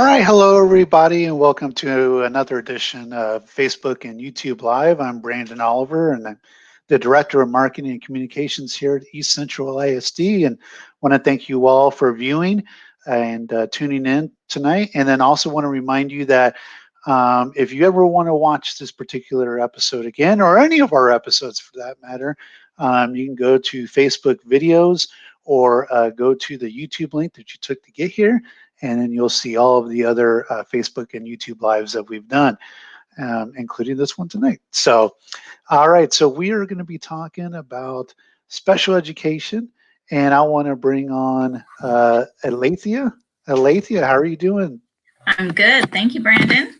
All right, hello everybody, and welcome to another edition of Facebook and YouTube Live. I'm Brandon Oliver, and I'm the Director of Marketing and Communications here at East Central ISD, and want to thank you all for viewing and tuning in tonight. And then also want to remind you that if you ever want to watch this particular episode again, or any of our episodes for that matter, you can go to Facebook videos or go to the YouTube link that you took to get here, and then you'll see all of the other Facebook and YouTube lives that we've done, including this one tonight. So, all right, so we are going to be talking about special education, and I want to bring on Alethea. Alethea, how are you doing? I'm good. Thank you, Brandon.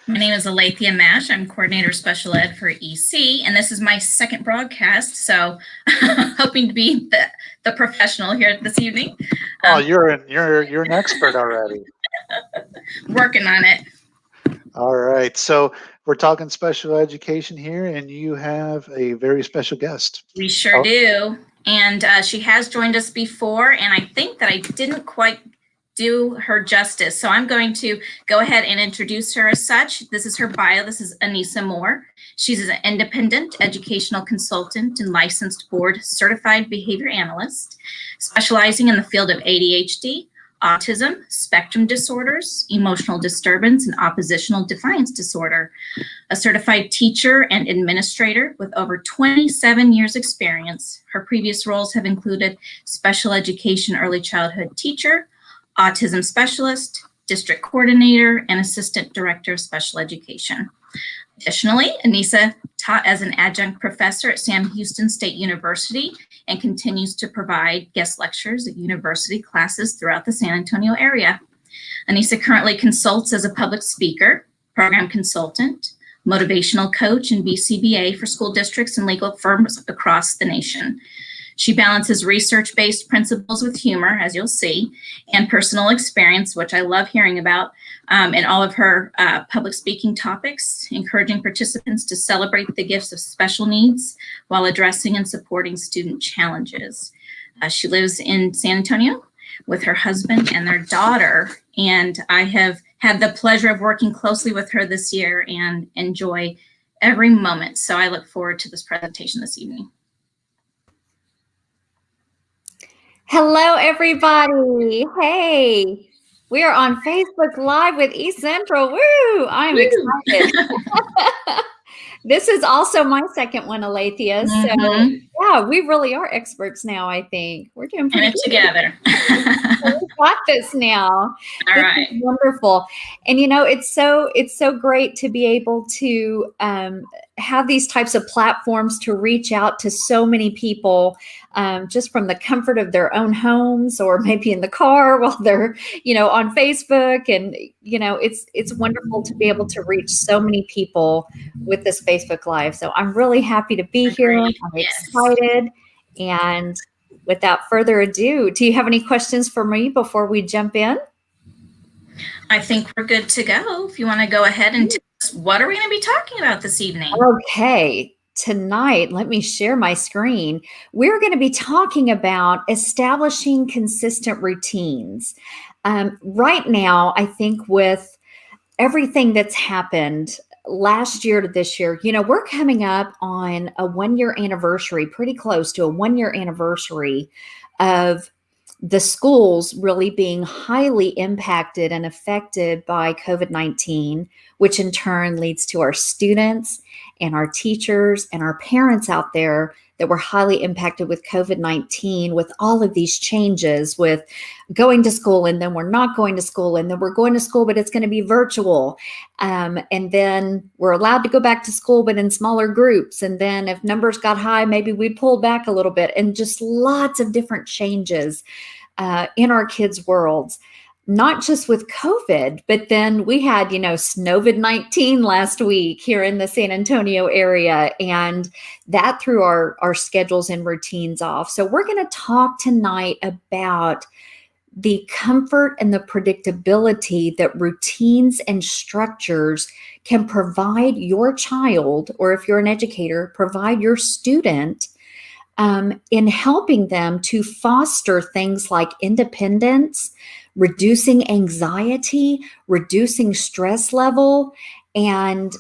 My name is Alethea Mash. I'm Coordinator of Special Ed for EC, and this is my second broadcast, so hoping to be the professional here this evening. Oh, you're an expert already. Working on it. All right, so we're talking special education here, and you have a very special guest. We sure do, and she has joined us before, and I think that I didn't quite do her justice. So I'm going to go ahead and introduce her as such. This is her bio. This is Anissa Moore. She's an independent educational consultant and licensed board certified behavior analyst, specializing in the field of ADHD, autism, spectrum disorders, emotional disturbance, and oppositional defiance disorder. A certified teacher and administrator with over 27 years experience. Her previous roles have included special education early childhood teacher, autism specialist, district coordinator, and assistant director of special education. Additionally, Anissa taught as an adjunct professor at Sam Houston State University and continues to provide guest lectures at university classes throughout the San Antonio area. Anissa currently consults as a public speaker, program consultant, motivational coach, and BCBA for school districts and legal firms across the nation. She balances research-based principles with humor, as you'll see, and personal experience, which I love hearing about, in all of her public speaking topics, encouraging participants to celebrate the gifts of special needs while addressing and supporting student challenges. She lives in San Antonio with her husband and their daughter, and I have had the pleasure of working closely with her this year and enjoy every moment. So I look forward to this presentation this evening. Hello, everybody. Hey, we are on Facebook Live with East Central. Woo! I'm excited. This is also my second one, Alethea. So, yeah, we really are experts now, I think. We're doing pretty good together. We've got this now. All right. Wonderful. And, you know, it's so great to be able to have these types of platforms to reach out to so many people just from the comfort of their own homes or maybe in the car while they're, on Facebook. And, it's wonderful to be able to reach so many people with this Facebook Live. So I'm really happy to be here. I'm excited. And without further ado, do you have any questions for me before we jump in? I think we're good to go. If you want to go ahead and tell us, what are we going to be talking about this evening? Okay. Tonight, let me share my screen. We're going to be talking about establishing consistent routines. Right now, I think with everything that's happened last year to this year, we're coming up on a 1-year anniversary, pretty close to a 1-year anniversary of the schools really being highly impacted and affected by COVID-19, which in turn leads to our students and our teachers and our parents out there that were highly impacted with COVID-19, with all of these changes with going to school and then we're not going to school and then we're going to school, but it's going to be virtual. And then we're allowed to go back to school, but in smaller groups. And then if numbers got high, maybe we pulled back a little bit, and just lots of different changes in our kids' worlds. Not just with COVID, but then we had, Snowvid-19 last week here in the San Antonio area, and that threw our schedules and routines off. So we're going to talk tonight about the comfort and the predictability that routines and structures can provide your child, or if you're an educator, provide your student in helping them to foster things like independence, reducing anxiety, reducing stress level, and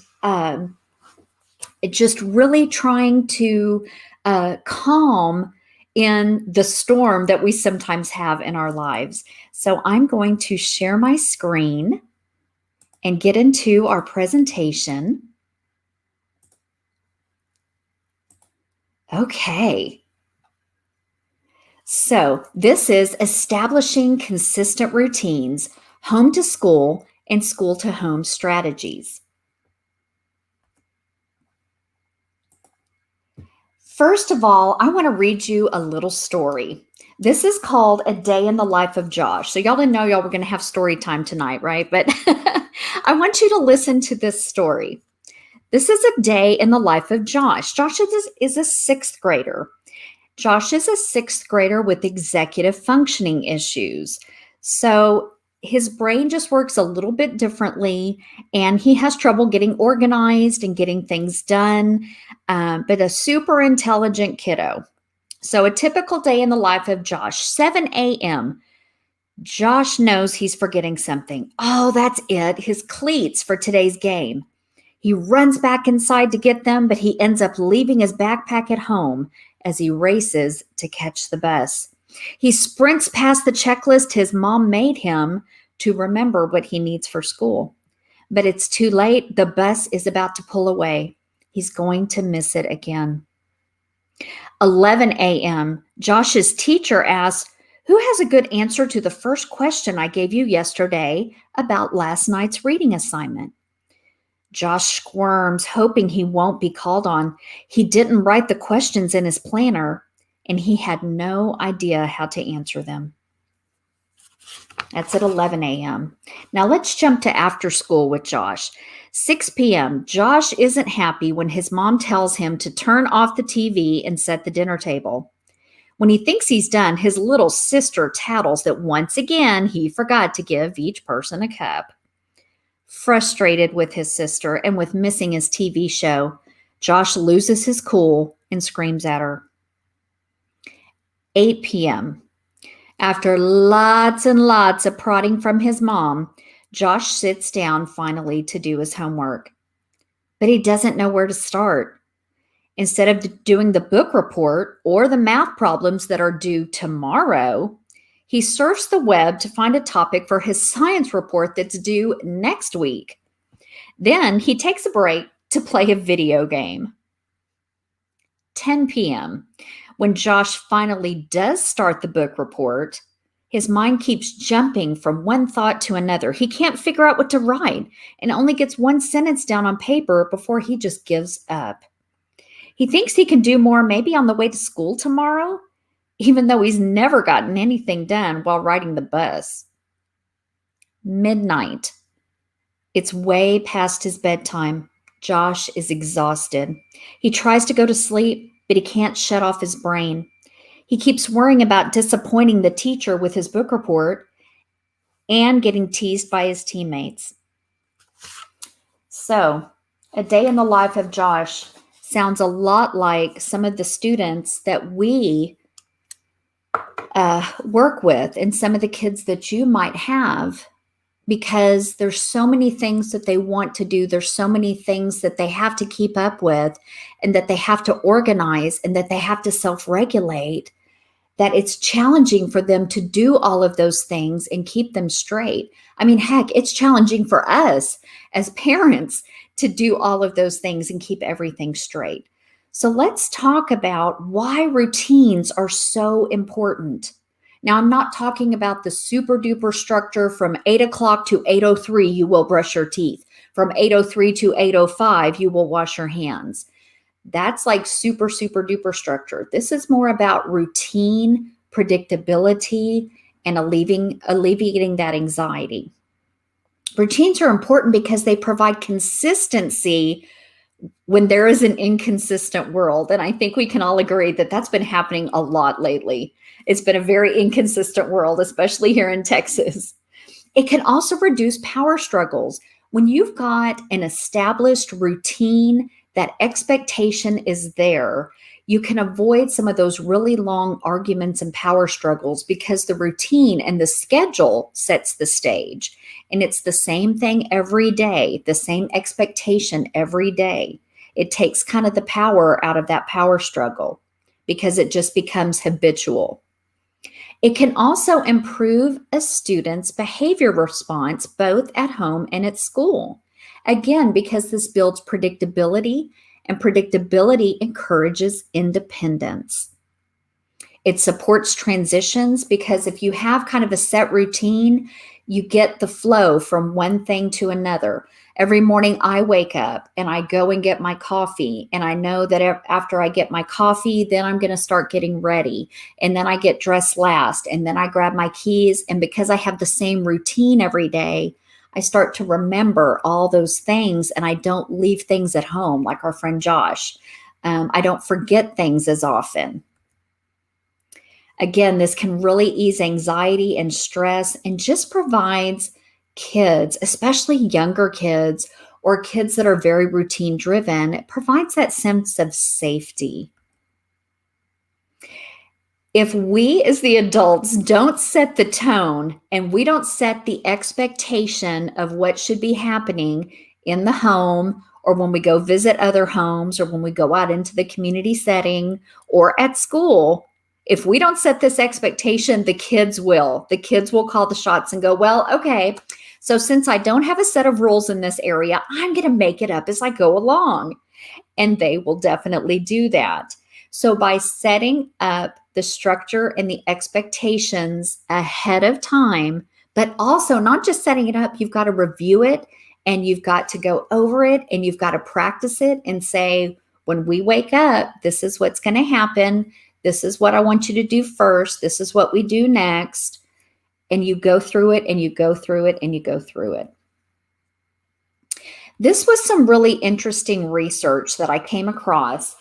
just really trying to calm in the storm that we sometimes have in our lives. So I'm going to share my screen and get into our presentation. Okay. So this is establishing consistent routines, home to school and school to home strategies. First of all, I want to read you a little story. This is called A Day in the Life of Josh. So y'all didn't know y'all were going to have story time tonight, right? But I want you to listen to this story. This is a day in the life of Josh. Josh is a sixth grader. Josh is a sixth grader with executive functioning issues. So his brain just works a little bit differently, and he has trouble getting organized and getting things done, but a super intelligent kiddo. So a typical day in the life of Josh, 7 a.m. Josh knows he's forgetting something. Oh, that's it, his cleats for today's game. He runs back inside to get them, but he ends up leaving his backpack at home as he races to catch the bus. He sprints past the checklist his mom made him to remember what he needs for school. But it's too late. The bus is about to pull away. He's going to miss it again. 11 a.m., Josh's teacher asks, "Who has a good answer to the first question I gave you yesterday about last night's reading assignment?" Josh squirms, hoping he won't be called on. He didn't write the questions in his planner, and he had no idea how to answer them. That's at 11 a.m. Now let's jump to after school with Josh. 6 p.m. Josh isn't happy when his mom tells him to turn off the TV and set the dinner table. When he thinks he's done, his little sister tattles that once again he forgot to give each person a cup. Frustrated with his sister and with missing his TV show, Josh loses his cool and screams at her. 8 p.m. After lots and lots of prodding from his mom, Josh sits down finally to do his homework. But he doesn't know where to start. Instead of doing the book report or the math problems that are due tomorrow, he surfs the web to find a topic for his science report that's due next week. Then he takes a break to play a video game. 10 p.m. When Josh finally does start the book report, his mind keeps jumping from one thought to another. He can't figure out what to write and only gets one sentence down on paper before he just gives up. He thinks he can do more maybe on the way to school tomorrow, even though he's never gotten anything done while riding the bus. Midnight. It's way past his bedtime. Josh is exhausted. He tries to go to sleep, but he can't shut off his brain. He keeps worrying about disappointing the teacher with his book report and getting teased by his teammates. So, a day in the life of Josh sounds a lot like some of the students that we work with and some of the kids that you might have, because there's so many things that they want to do. There's so many things that they have to keep up with and that they have to organize and that they have to self-regulate, that it's challenging for them to do all of those things and keep them straight. I mean, heck, it's challenging for us as parents to do all of those things and keep everything straight. So let's talk about why routines are so important. Now, I'm not talking about the super duper structure from 8 o'clock to 8:03, you will brush your teeth. From 8:03 to 8:05, you will wash your hands. That's like super, super duper structure. This is more about routine, predictability, and alleviating that anxiety. Routines are important because they provide consistency when there is an inconsistent world. And I think we can all agree that that's been happening a lot lately. It's been a very inconsistent world, especially here in Texas. It can also reduce power struggles. When you've got an established routine, that expectation is there, you can avoid some of those really long arguments and power struggles because the routine and the schedule sets the stage. And it's the same thing every day, the same expectation every day. It takes kind of the power out of that power struggle because it just becomes habitual. It can also improve a student's behavior response both at home and at school. Again, because this builds predictability, and predictability encourages independence. It supports transitions because if you have kind of a set routine, you get the flow from one thing to another. Every morning I wake up and I go and get my coffee, and I know that after I get my coffee, then I'm going to start getting ready, and then I get dressed last, and then I grab my keys. And because I have the same routine every day, I start to remember all those things, and I don't leave things at home like our friend Josh. I don't forget things as often. Again, this can really ease anxiety and stress and just provides kids, especially younger kids or kids that are very routine driven, it provides that sense of safety. If we as the adults don't set the tone and we don't set the expectation of what should be happening in the home or when we go visit other homes or when we go out into the community setting or at school, if we don't set this expectation, the kids will. The kids will call the shots and go, well, okay, so since I don't have a set of rules in this area, I'm going to make it up as I go along. And they will definitely do that. So by setting up the structure and the expectations ahead of time, but also not just setting it up, you've got to review it and you've got to go over it and you've got to practice it and say, when we wake up, this is what's going to happen. This is what I want you to do first. This is what we do next. And you go through it and you go through it and you go through it. This was some really interesting research that I came across.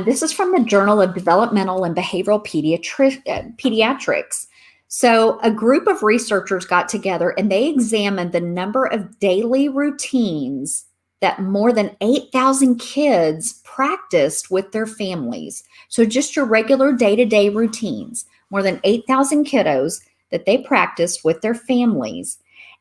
This is from the Journal of Developmental and Behavioral Pediatrics. So a group of researchers got together and they examined the number of daily routines that more than 8,000 kids practiced with their families. So just your regular day-to-day routines, more than 8,000 kiddos that they practiced with their families.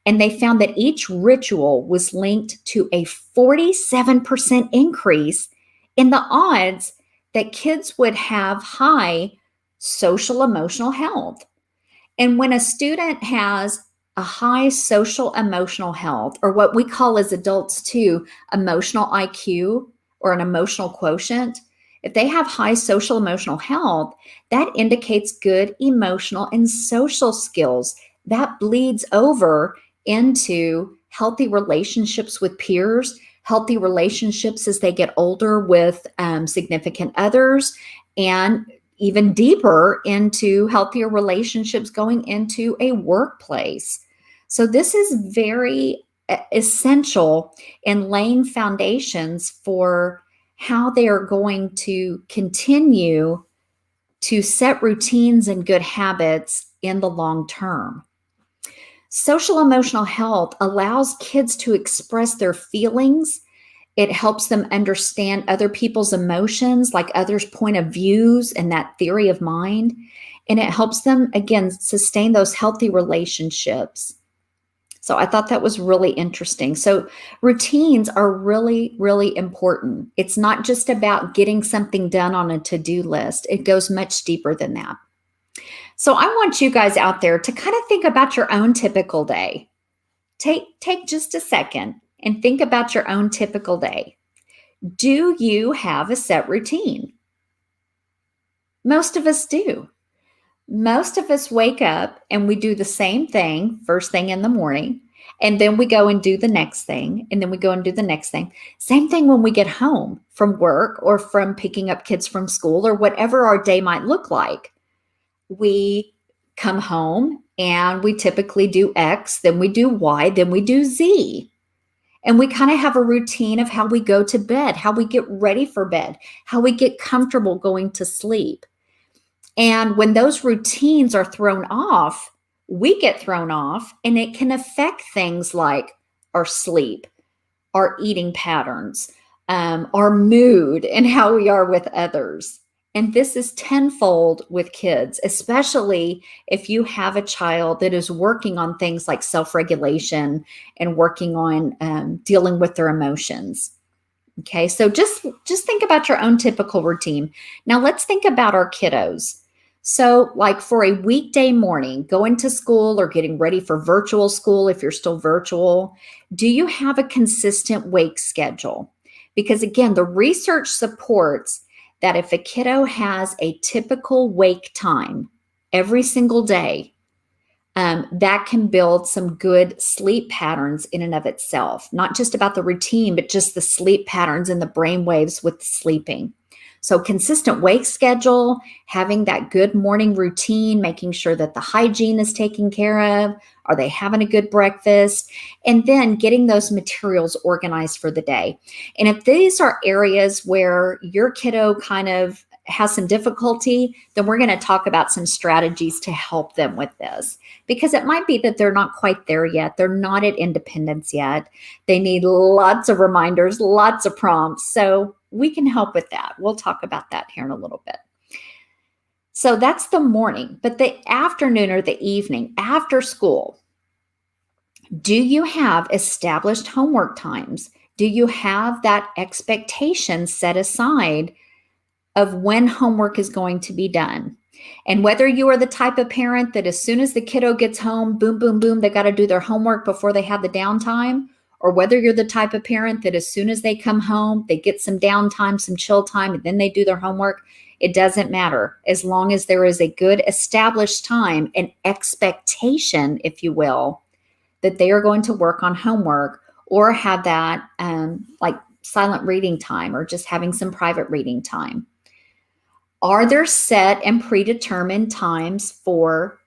And they found that each ritual was linked to a 47% increase in the odds that kids would have high social emotional health. And when a student has a high social emotional health, or what we call as adults too, emotional IQ or an emotional quotient, if they have high social emotional health, that indicates good emotional and social skills. That bleeds over into healthy relationships with peers, healthy relationships as they get older with significant others, and even deeper into healthier relationships going into a workplace. So this is very essential in laying foundations for how they are going to continue to set routines and good habits in the long term. Social emotional health allows kids to express their feelings. It helps them understand other people's emotions, like others' point of views and that theory of mind. And it helps them, again, sustain those healthy relationships. So I thought that was really interesting. So routines are really, really important. It's not just about getting something done on a to-do list. It goes much deeper than that. So I want you guys out there to kind of think about your own typical day. Take just a second and think about your own typical day. Do you have a set routine? Most of us do. Most of us wake up and we do the same thing first thing in the morning, and then we go and do the next thing, and then we go and do the next thing. Same thing when we get home from work or from picking up kids from school or whatever our day might look like. We come home and we typically do X, then we do Y, then we do Z. And we kind of have a routine of how we go to bed, how we get ready for bed, how we get comfortable going to sleep. And when those routines are thrown off, we get thrown off, and it can affect things like our sleep, our eating patterns, our mood, and how we are with others. And this is tenfold with kids, especially if you have a child that is working on things like self-regulation and working on dealing with their emotions. Okay, so just think about your own typical routine. Now let's think about our kiddos. So like for a weekday morning, going to school or getting ready for virtual school, if you're still virtual, do you have a consistent wake schedule? Because again, the research supports that if a kiddo has a typical wake time every single day, that can build some good sleep patterns in and of itself, not just about the routine, but just the sleep patterns and the brain waves with the sleeping. So consistent wake schedule, having that good morning routine, making sure that the hygiene is taken care of. Are they having a good breakfast? And then getting those materials organized for the day. And if these are areas where your kiddo kind of has some difficulty, then we're going to talk about some strategies to help them with this, because it might be that they're not quite there yet. They're not at independence yet. They need lots of reminders, lots of prompts. So we can help with that. We'll talk about that here in a little bit. So that's the morning, but the afternoon or the evening after school, do you have established homework times? Do you have that expectation set aside of when homework is going to be done? And whether you are the type of parent that as soon as the kiddo gets home, boom, boom, boom, they got to do their homework before they have the downtime, or whether you're the type of parent that as soon as they come home, they get some downtime, some chill time, and then they do their homework, it doesn't matter. As long as there is a good established time and expectation, if you will, that they are going to work on homework or have that like silent reading time or just having some private reading time. Are there set and predetermined times for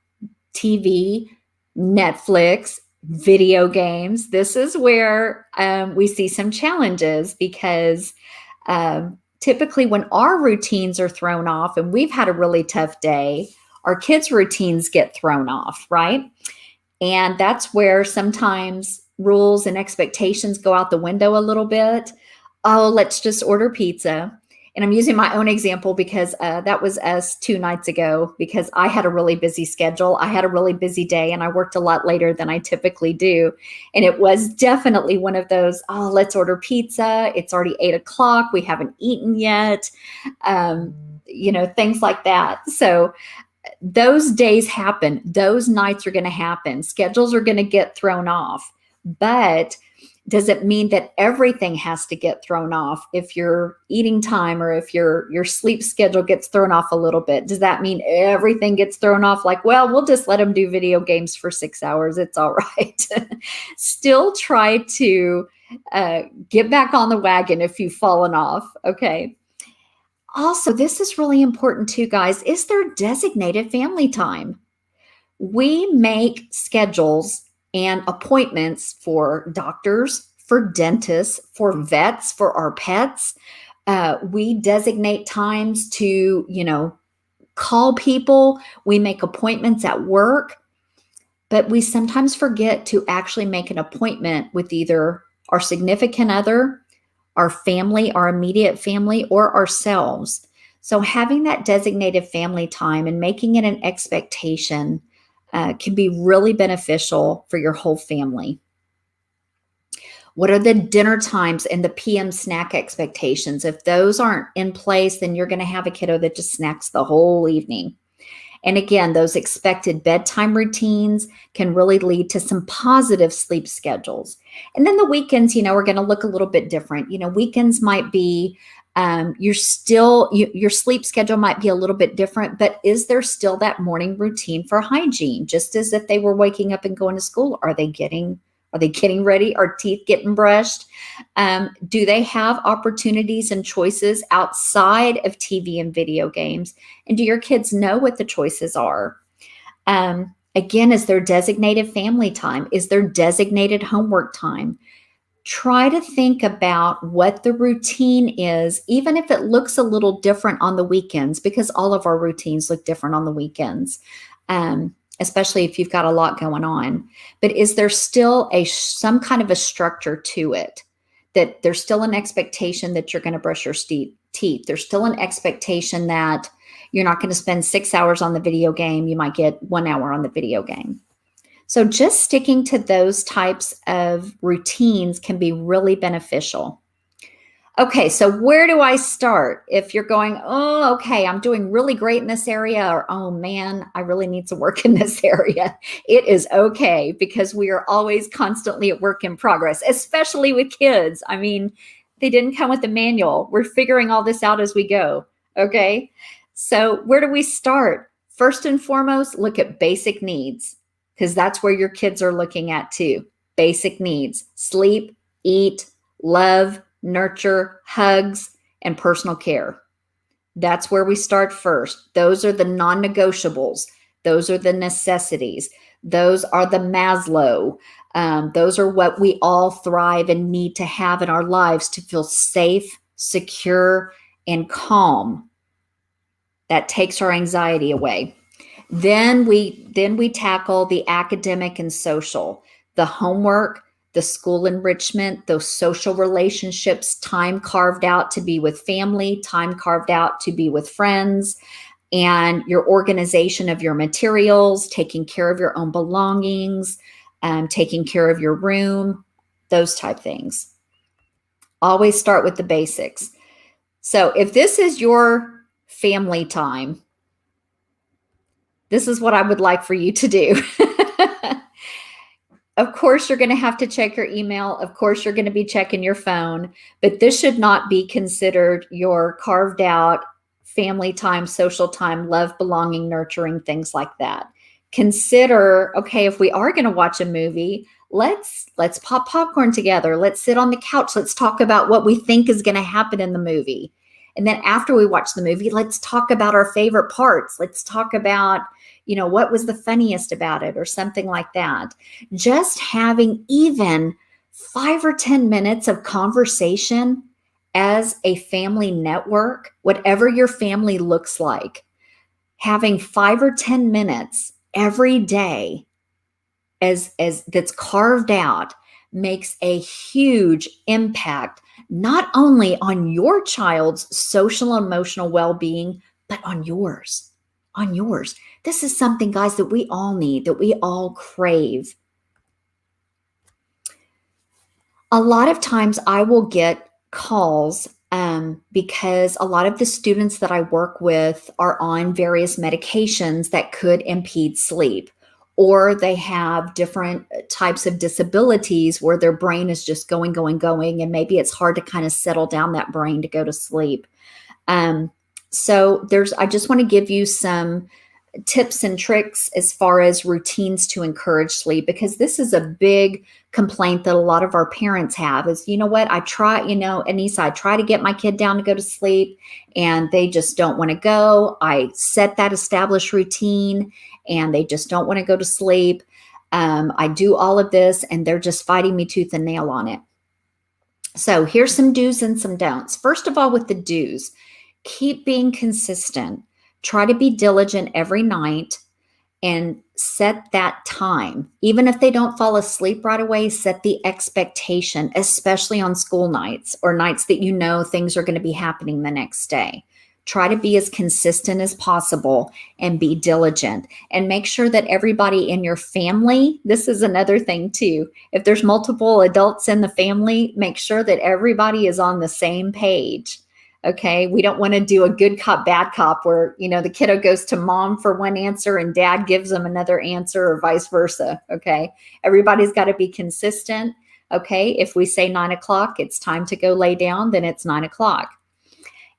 TV, Netflix, video games? This is where we see some challenges, because typically when our routines are thrown off and we've had a really tough day, our kids' routines get thrown off, right? And that's where sometimes rules and expectations go out the window a little bit. Oh, let's just order pizza. And I'm using my own example because that was us 2 nights ago, because I had a really busy schedule. I had a really busy day and I worked a lot later than I typically do. And it was definitely one of those, oh, let's order pizza. It's already 8 o'clock. We haven't eaten yet. Things like that. So those days happen. Those nights are going to happen. Schedules are going to get thrown off. But does it mean that everything has to get thrown off if your eating time or if your sleep schedule gets thrown off a little bit? Does that mean everything gets thrown off? Like, well, we'll just let them do video games for 6 hours. It's all right. Still try to get back on the wagon if you've fallen off. Okay. Also, this is really important too, guys. Is there designated family time? We make schedules and appointments for doctors, for dentists, for vets, for our pets. We designate times to, call people. We make appointments at work, but we sometimes forget to actually make an appointment with either our significant other, our family, our immediate family, or ourselves. So having that designated family time and making it an expectation can be really beneficial for your whole family. What are the dinner times and the PM snack expectations? If those aren't in place, then you're going to have a kiddo that just snacks the whole evening. And again, those expected bedtime routines can really lead to some positive sleep schedules. And then the weekends, are going to look a little bit different. Weekends might be, your sleep schedule might be a little bit different, but is there still that morning routine for hygiene? Just as if they were waking up and going to school, are they getting ready? Are teeth getting brushed? Do they have opportunities and choices outside of TV and video games? And do your kids know what the choices are? Again, is there designated family time? Is there designated homework time? Try to think about what the routine is, even if it looks a little different on the weekends, because all of our routines look different on the weekends. Especially if you've got a lot going on. But is there still some kind of a structure to it? That there's still an expectation that you're going to brush your teeth teeth. There's still an expectation that you're not going to spend 6 hours on the video game. You might get 1 hour on the video game. So just sticking to those types of routines can be really beneficial. Okay, so where do I start? If you're going, oh, okay, I'm doing really great in this area, or oh man, I really need some work in this area. It is okay, because we are always constantly at work in progress, especially with kids. I mean, they didn't come with a manual. We're figuring all this out as we go, okay? So where do we start? First and foremost, look at basic needs, because that's where your kids are looking at too. Basic needs: sleep, eat, love, nurture, hugs, and personal care. That's where we start first. Those are the non-negotiables. Those are the necessities. Those are the Maslow. Those are what we all thrive and need to have in our lives to feel safe, secure, and calm. That takes our anxiety away. Then we tackle the academic and social, the homework, the school enrichment, those social relationships, time carved out to be with family, time carved out to be with friends, and your organization of your materials, taking care of your own belongings, taking care of your room, those type things. Always start with the basics. So if this is your family time, this is what I would like for you to do. Of course, you're going to have to check your email. Of course, you're going to be checking your phone, but this should not be considered your carved out family time, social time, love, belonging, nurturing, things like that. Consider, okay, if we are going to watch a movie, let's pop popcorn together. Let's sit on the couch. Let's talk about what we think is going to happen in the movie. And then after we watch the movie, let's talk about our favorite parts. Let's talk about, what was the funniest about it or something like that. Just having even 5 or 10 minutes of conversation as a family network, whatever your family looks like, having 5 or 10 minutes every day as that's carved out makes a huge impact, not only on your child's social and emotional well-being, but on yours. This is something, guys, that we all need, that we all crave. A lot of times I will get calls because a lot of the students that I work with are on various medications that could impede sleep, or they have different types of disabilities where their brain is just going, and maybe it's hard to kind of settle down that brain to go to sleep. So I just want to give you some tips and tricks as far as routines to encourage sleep, because this is a big complaint that a lot of our parents have is, I try, Anissa, I try to get my kid down to go to sleep and they just don't want to go. I set that established routine and they just don't want to go to sleep. I do all of this and they're just fighting me tooth and nail on it. So here's some do's and some don'ts. First of all, with the do's, keep being consistent. Try to be diligent every night and set that time. Even if they don't fall asleep right away, set the expectation, especially on school nights or nights that things are going to be happening the next day. Try to be as consistent as possible and be diligent, and make sure that everybody in your family, this is another thing too. If there's multiple adults in the family, make sure that everybody is on the same page. Okay, we don't want to do a good cop, bad cop where, the kiddo goes to mom for one answer and dad gives them another answer, or vice versa. Okay, everybody's got to be consistent. Okay, if we say 9 o'clock, it's time to go lay down, then it's 9 o'clock.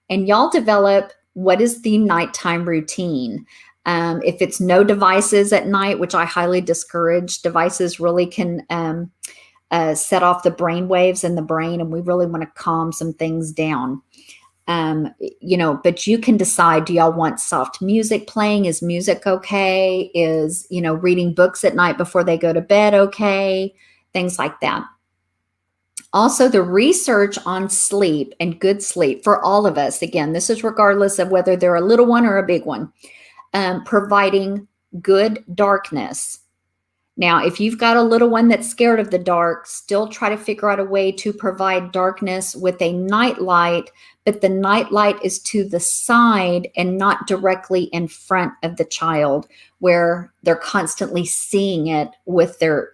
And y'all develop what is the nighttime routine. If it's no devices at night, which I highly discourage, devices really can set off the brain waves in the brain, and we really want to calm some things down. But you can decide, do y'all want soft music playing? Is music okay? Is, reading books at night before they go to bed okay? Things like that. Also, the research on sleep and good sleep for all of us, again, this is regardless of whether they're a little one or a big one, providing good darkness. Now, if you've got a little one that's scared of the dark, still try to figure out a way to provide darkness with a night light, but the night light is to the side and not directly in front of the child, where they're constantly seeing it with their,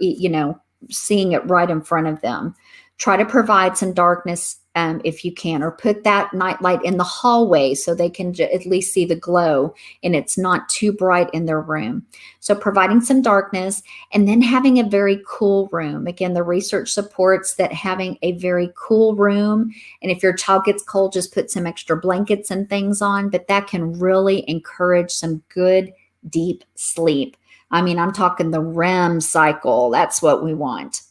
seeing it right in front of them. Try to provide some darkness if you can, or put that night light in the hallway so they can at least see the glow and it's not too bright in their room. So providing some darkness, and then having a very cool room. Again, the research supports that having a very cool room, and if your child gets cold, just put some extra blankets and things on, but that can really encourage some good, deep sleep. I mean, I'm talking the REM cycle. That's what we want.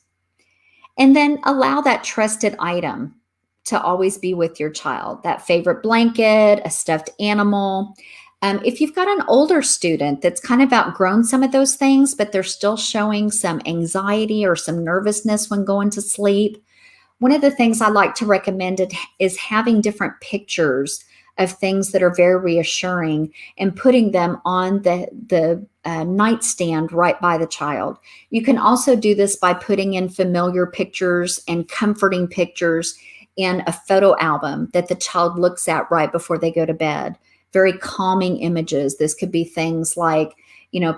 And then allow that trusted item to always be with your child, that favorite blanket, a stuffed animal. If you've got an older student that's kind of outgrown some of those things, but they're still showing some anxiety or some nervousness when going to sleep, one of the things I like to recommend is having different pictures of things that are very reassuring and putting them on the nightstand right by the child. You can also do this by putting in familiar pictures and comforting pictures in a photo album that the child looks at right before they go to bed. Very calming images. This could be things like,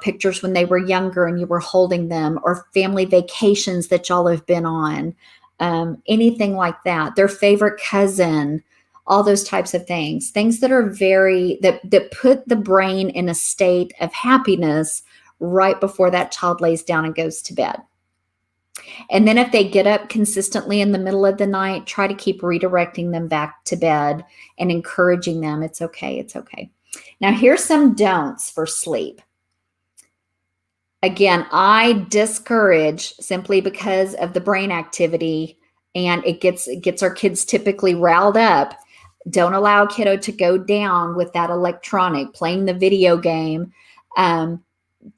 pictures when they were younger and you were holding them, or family vacations that y'all have been on, anything like that. Their favorite cousin, all those types of things that are that put the brain in a state of happiness right before that child lays down and goes to bed. And then if they get up consistently in the middle of the night, try to keep redirecting them back to bed and encouraging them. It's okay. It's okay. Now, here's some don'ts for sleep. Again, I discourage, simply because of the brain activity, and it gets our kids typically riled up. Don't allow a kiddo to go down with that electronic, playing the video game.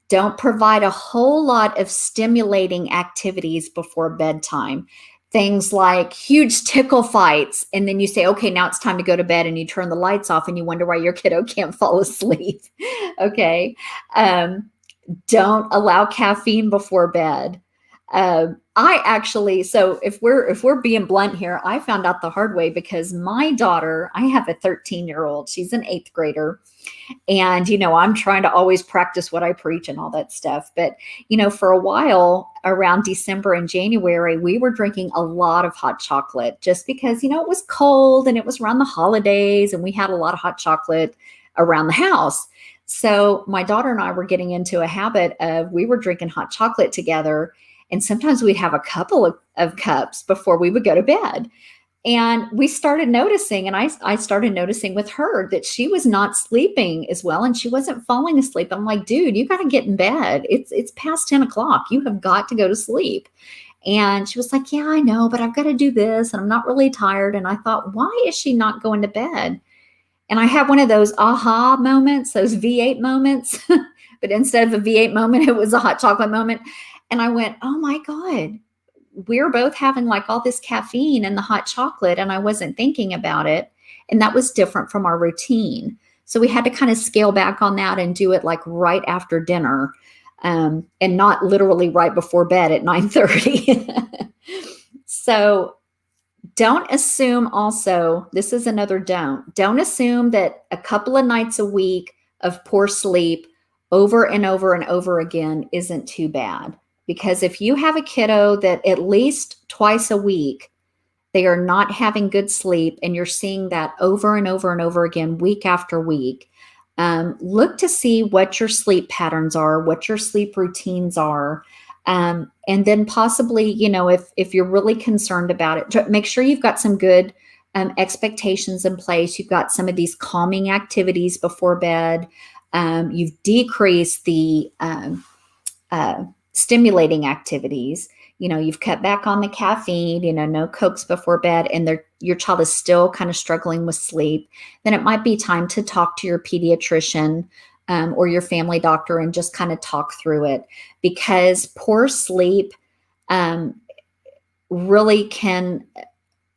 Don't provide a whole lot of stimulating activities before bedtime. Things like huge tickle fights, and then you say, okay, now it's time to go to bed, and you turn the lights off and you wonder why your kiddo can't fall asleep. Okay. Don't allow caffeine before bed. So if we're being blunt here, I found out the hard way because my daughter, I have a 13-year-old, she's an 8th grader. And, I'm trying to always practice what I preach and all that stuff. But, for a while around December and January, we were drinking a lot of hot chocolate just because, it was cold and it was around the holidays and we had a lot of hot chocolate around the house. So my daughter and I were getting into a habit of, we were drinking hot chocolate together. And sometimes we'd have a couple of cups before we would go to bed. And we started noticing, and I started noticing with her that she was not sleeping as well and she wasn't falling asleep. I'm like, dude, you got to get in bed. It's past 10 o'clock. You have got to go to sleep. And she was like, yeah, I know, but I've got to do this and I'm not really tired. And I thought, why is she not going to bed? And I had one of those aha moments, those V8 moments, but instead of a V8 moment, it was a hot chocolate moment. And I went, oh my God, we're both having like all this caffeine and the hot chocolate, and I wasn't thinking about it. And that was different from our routine. So we had to kind of scale back on that and do it like right after dinner, and not literally right before bed at 9:30. So don't assume also, this is another don't assume that a couple of nights a week of poor sleep over and over and over again isn't too bad. Because if you have a kiddo that at least twice a week, they are not having good sleep, and you're seeing that over and over and over again, week after week, look to see what your sleep patterns are, what your sleep routines are. And then possibly, if you're really concerned about it, make sure you've got some good expectations in place. You've got some of these calming activities before bed. You've decreased the stimulating activities. You've cut back on the caffeine, no Cokes before bed, and your child is still kind of struggling with sleep. Then it might be time to talk to your pediatrician or your family doctor and just kind of talk through it, because poor sleep really can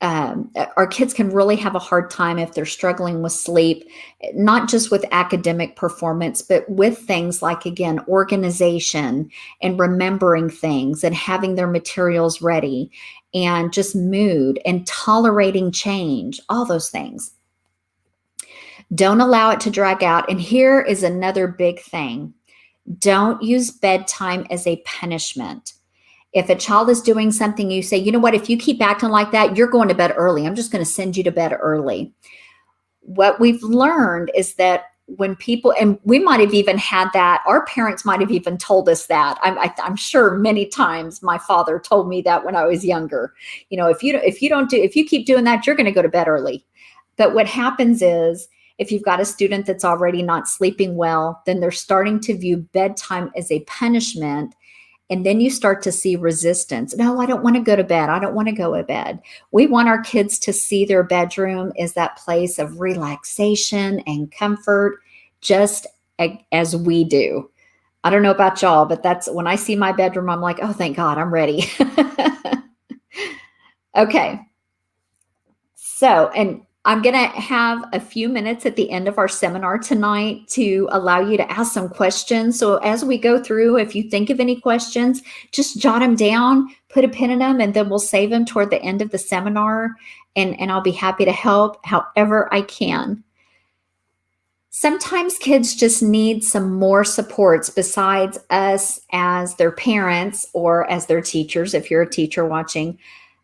our kids can really have a hard time if they're struggling with sleep, not just with academic performance, but with things like, again, organization and remembering things and having their materials ready and just mood and tolerating change, all those things. Don't allow it to drag out. And here is another big thing. Don't use bedtime as a punishment. If a child is doing something, you say, you know what, if you keep acting like that, you're going to bed early. I'm just going to send you to bed early. What we've learned is that when people, and we might have even had that, our parents might have even told us that. I'm sure many times my father told me that when I was younger. You know, if you keep doing that, you're going to go to bed early. But what happens is, if you've got a student that's already not sleeping well, then they're starting to view bedtime as a punishment. And then you start to see resistance. No, I don't want to go to bed. I don't want to go to bed. We want our kids to see their bedroom as that place of relaxation and comfort, just as we do. I don't know about y'all, but that's when I see my bedroom, I'm like, oh, thank God, I'm ready. Okay. So, and I'm going to have a few minutes at the end of our seminar tonight to allow you to ask some questions. So as we go through, if you think of any questions, just jot them down, put a pin in them, and then we'll save them toward the end of the seminar. And I'll be happy to help however I can. Sometimes kids just need some more supports besides us as their parents or as their teachers, if you're a teacher watching,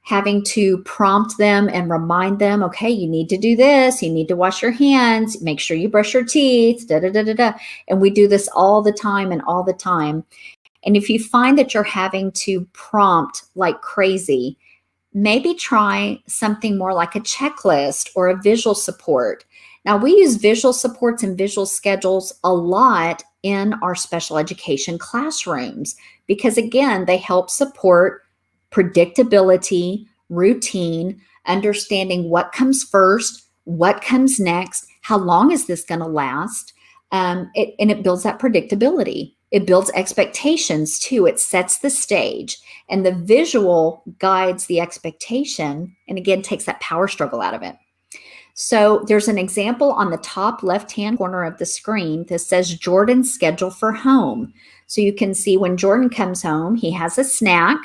having to prompt them and remind them, okay, you need to do this, you need to wash your hands, make sure you brush your teeth, da da da da da. And we do this all the time and all the time. And if you find that you're having to prompt like crazy, maybe try something more like a checklist or a visual support. Now, we use visual supports and visual schedules a lot in our special education classrooms because, again, they help support predictability, routine, understanding what comes first, what comes next, how long is this going to last, and it builds that predictability. It builds expectations too. It sets the stage, and the visual guides the expectation, and again, takes that power struggle out of it. So there's an example on the top left-hand corner of the screen that says Jordan's schedule for home. So you can see when Jordan comes home, he has a snack,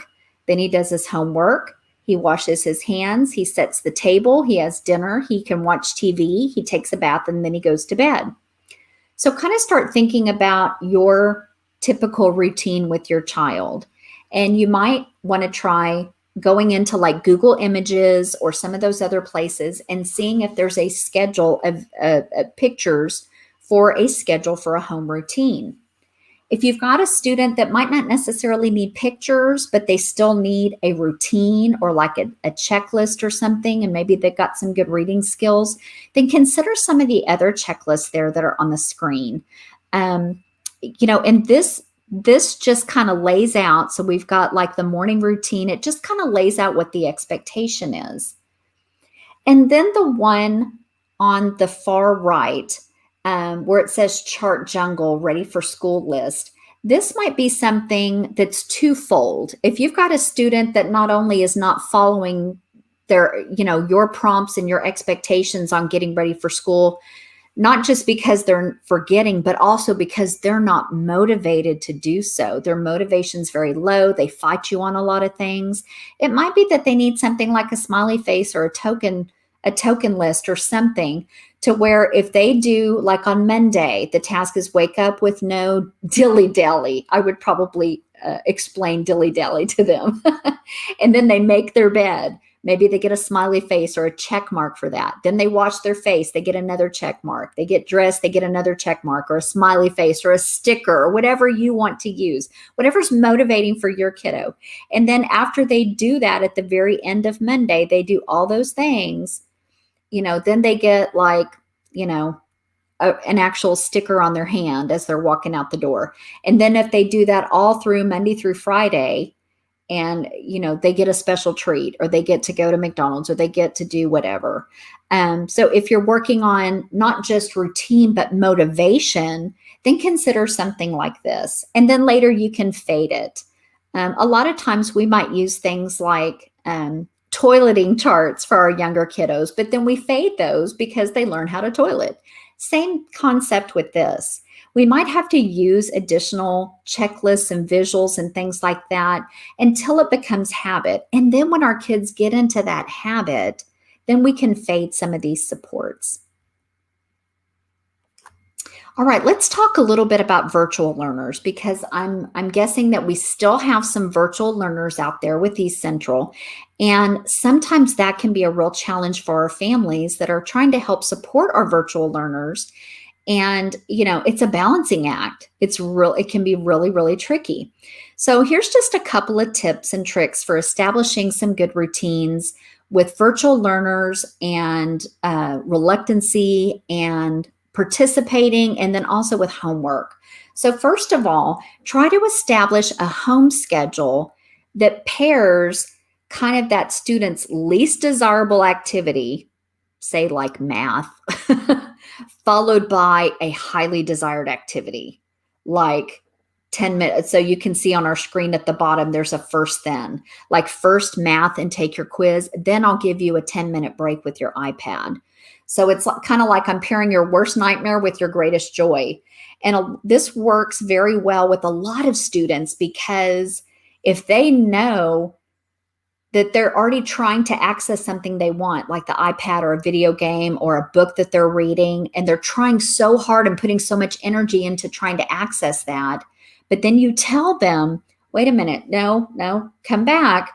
then he does his homework, he washes his hands, he sets the table, he has dinner, he can watch TV, he takes a bath, and then he goes to bed. So kind of start thinking about your typical routine with your child. And you might want to try going into like Google Images or some of those other places and seeing if there's a schedule of pictures for a schedule for a home routine. If you've got a student that might not necessarily need pictures, but they still need a routine or like a checklist or something, and maybe they've got some good reading skills, then consider some of the other checklists there that are on the screen. And this just kind of lays out. So we've got like the morning routine. It just kind of lays out what the expectation is. And then the one on the far right, where it says chart jungle ready for school list. This might be something that's twofold. If you've got a student that not only is not following your prompts and your expectations on getting ready for school, not just because they're forgetting, but also because they're not motivated to do so. Their motivation's very low. They fight you on a lot of things. It might be that they need something like a smiley face or a token list or something, to where if they do, like on Monday, the task is wake up with no dilly-dally. I would probably explain dilly-dally to them. And then they make their bed. Maybe they get a smiley face or a check mark for that. Then they wash their face. They get another check mark. They get dressed. They get another check mark or a smiley face or a sticker or whatever you want to use, whatever's motivating for your kiddo. And then after they do that at the very end of Monday, they do all those things. Then they get like, an actual sticker on their hand as they're walking out the door. And then if they do that all through Monday through Friday, and, they get a special treat, or they get to go to McDonald's, or they get to do whatever. So if you're working on not just routine, but motivation, then consider something like this. And then later you can fade it. A lot of times we might use things like toileting charts for our younger kiddos, but then we fade those because they learn how to toilet. Same concept with this. We might have to use additional checklists and visuals and things like that until it becomes habit. And then when our kids get into that habit, then we can fade some of these supports. All right, let's talk a little bit about virtual learners, because I'm guessing that we still have some virtual learners out there with East Central. And sometimes that can be a real challenge for our families that are trying to help support our virtual learners. And, it's a balancing act. It can be really, really tricky. So here's just a couple of tips and tricks for establishing some good routines with virtual learners and reluctancy and participating, and then also with homework. So first of all, try to establish a home schedule that pairs kind of that student's least desirable activity, say like math, followed by a highly desired activity, like 10 minutes. So you can see on our screen at the bottom, there's a first then, like first math and take your quiz. Then I'll give you a 10-minute break with your iPad. So it's kind of like I'm pairing your worst nightmare with your greatest joy. And this works very well with a lot of students, because if they know that they're already trying to access something they want, like the iPad or a video game or a book that they're reading, and they're trying so hard and putting so much energy into trying to access that, but then you tell them, wait a minute, no, come back.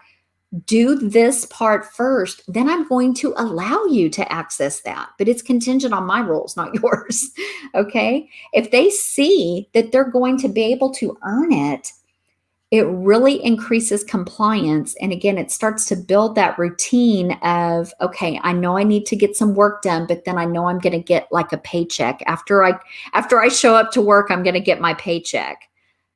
Do this part first, then I'm going to allow you to access that. But it's contingent on my rules, not yours. Okay? If they see that they're going to be able to earn it, it really increases compliance. And again, it starts to build that routine of, okay, I know I need to get some work done, but then I know I'm going to get like a paycheck. After I show up to work, I'm going to get my paycheck.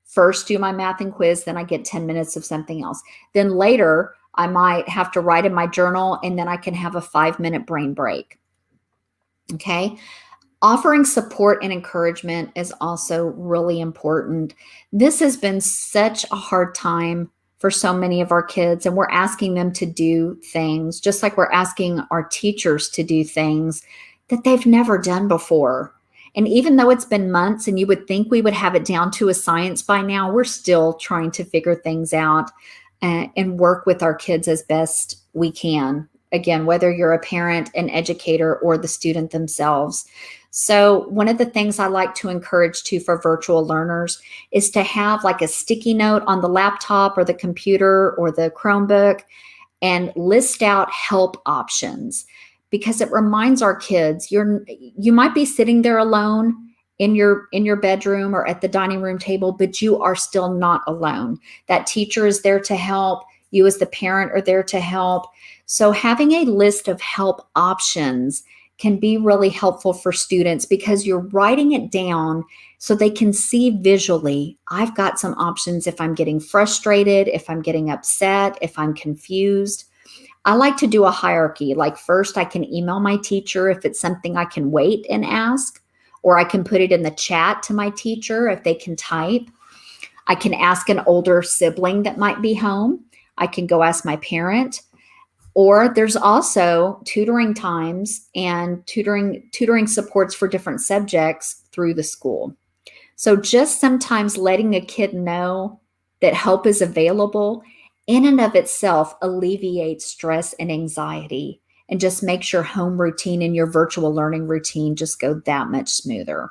First, do my math and quiz, then I get 10 minutes of something else. Then later, I might have to write in my journal, and then I can have a 5-minute brain break. Okay. Offering support and encouragement is also really important. This has been such a hard time for so many of our kids, and we're asking them to do things, just like we're asking our teachers to do things that they've never done before. And even though it's been months and you would think we would have it down to a science by now, we're still trying to figure things out and work with our kids as best we can. Again, whether you're a parent, an educator, or the student themselves. So one of the things I like to encourage too for virtual learners is to have like a sticky note on the laptop or the computer or the Chromebook and list out help options, because it reminds our kids you might be sitting there alone in your bedroom or at the dining room table, but you are still not alone. That teacher is there to help. You as the parent are there to help. So having a list of help options can be really helpful for students, because you're writing it down so they can see visually, I've got some options if I'm getting frustrated, if I'm getting upset, if I'm confused. I like to do a hierarchy. Like first, I can email my teacher if it's something I can wait and ask, or I can put it in the chat to my teacher if they can type. I can ask an older sibling that might be home. I can go ask my parent. Or there's also tutoring times and tutoring supports for different subjects through the school. So just sometimes letting a kid know that help is available in and of itself alleviates stress and anxiety, and just makes your home routine and your virtual learning routine just go that much smoother.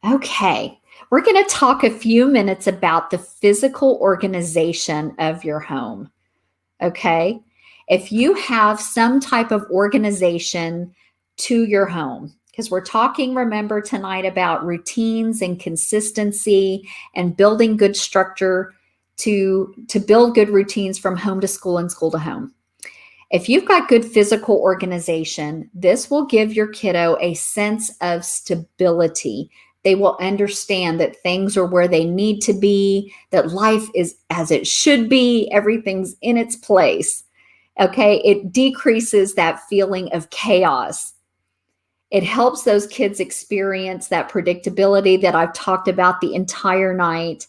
Okay, we're going to talk a few minutes about the physical organization of your home. Okay, if you have some type of organization to your home, because we're talking, remember, tonight about routines and consistency and building good structure to build good routines from home to school and school to home. If you've got good physical organization, this will give your kiddo a sense of stability. They will understand that things are where they need to be, that life is as it should be, everything's in its place. Okay, it decreases that feeling of chaos. It helps those kids experience that predictability that I've talked about the entire night.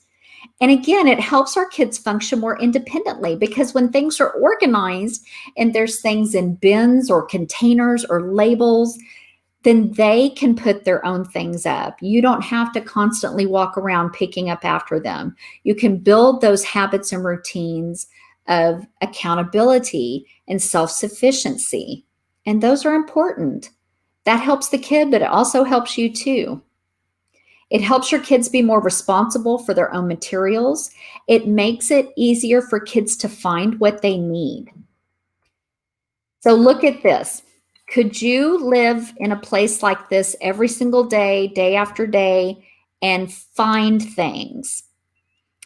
And again, it helps our kids function more independently, because when things are organized and there's things in bins or containers or labels, then they can put their own things up. You don't have to constantly walk around picking up after them. You can build those habits and routines of accountability and self-sufficiency. And those are important. That helps the kid, but it also helps you too. It helps your kids be more responsible for their own materials. It makes it easier for kids to find what they need. So look at this. Could you live in a place like this every single day, day after day, and find things?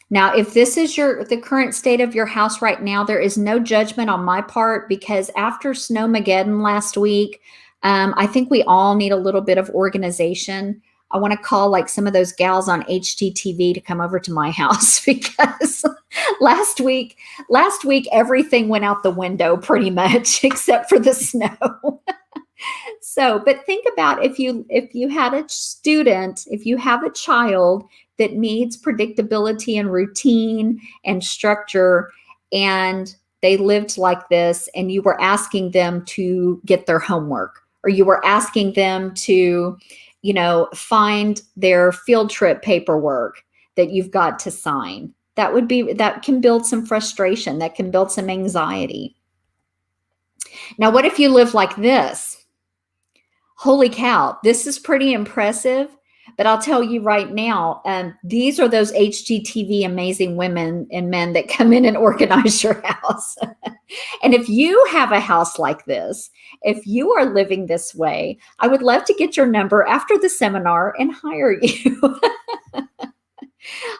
Now, if this is the current state of your house right now, there is no judgment on my part, because after Snowmageddon last week, I think we all need a little bit of organization. I want to call like some of those gals on HGTV to come over to my house, because last week everything went out the window pretty much except for the snow. So, but think about if you had a student, if you have a child that needs predictability and routine and structure, and they lived like this, and you were asking them to get their homework, or you were asking them to, find their field trip paperwork that you've got to sign. That can build some frustration, that can build some anxiety. Now, what if you live like this? Holy cow, this is pretty impressive. But I'll tell you right now, these are those HGTV amazing women and men that come in and organize your house. And if you have a house like this, if you are living this way, I would love to get your number after the seminar and hire you.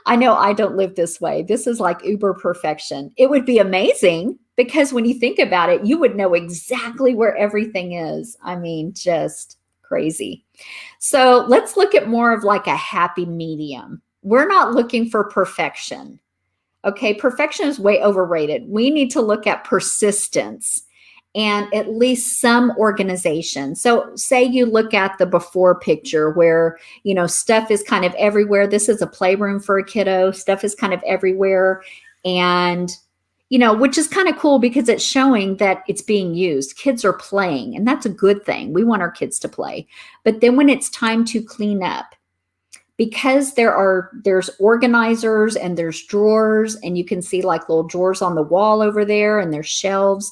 I know I don't live this way. This is like uber perfection. It would be amazing, because when you think about it, you would know exactly where everything is. I mean, just crazy. So let's look at more of like a happy medium. We're not looking for perfection. Okay, perfection is way overrated. We need to look at persistence and at least some organization. So say you look at the before picture where, stuff is kind of everywhere. This is a playroom for a kiddo. Stuff is kind of everywhere. And, which is kind of cool, because it's showing that it's being used. Kids are playing, and that's a good thing. We want our kids to play. But then when it's time to clean up, because there's organizers and there's drawers, and you can see like little drawers on the wall over there, and there's shelves,